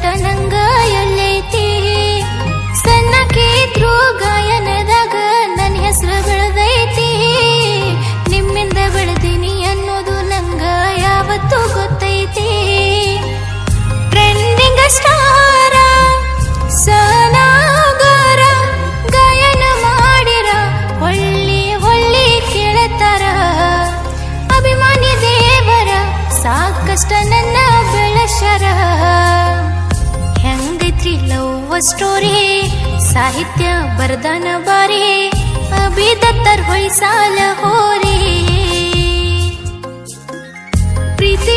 ಕಷ್ಟ ನಂಗ ಎಲ್ಲೈತಿ. ಸಣ್ಣಕ್ಕಿದ್ರು ಗಾಯನದಾಗ ನನ್ನ ಹೆಸರು ಬೆಳೆದೈತಿ. ನಿಮ್ಮಿಂದ ಬೆಳೆದೀನಿ ಅನ್ನೋದು ನಂಗ ಯಾವತ್ತೂ ಗೊತ್ತೈತಿ. ಟ್ರೆಂಡಿಂಗ್ ಸ್ಟಾರ ಸನಾಗರ ಗಾಯನ ಮಾಡಿರ ಹೊಳ್ಳಿ ಹೊಳ್ಳಿ ಕೇಳತಾರ. ಅಭಿಮಾನಿ ದೇವರ ಸಾಕಷ್ಟ ನನ್ನ ಬೆಳಶರ. ಹೆಂಗೈತ್ರಿ ಲವ್ ಸ್ಟೋರಿ ಸಾಹಿತ್ಯ ಬರ್ದನ ಬಾರಿ ಅಭಿದತ್ತರ್ ಹೊಯ್ಸಾಲ ಹೋರಿ. ಪ್ರೀತಿ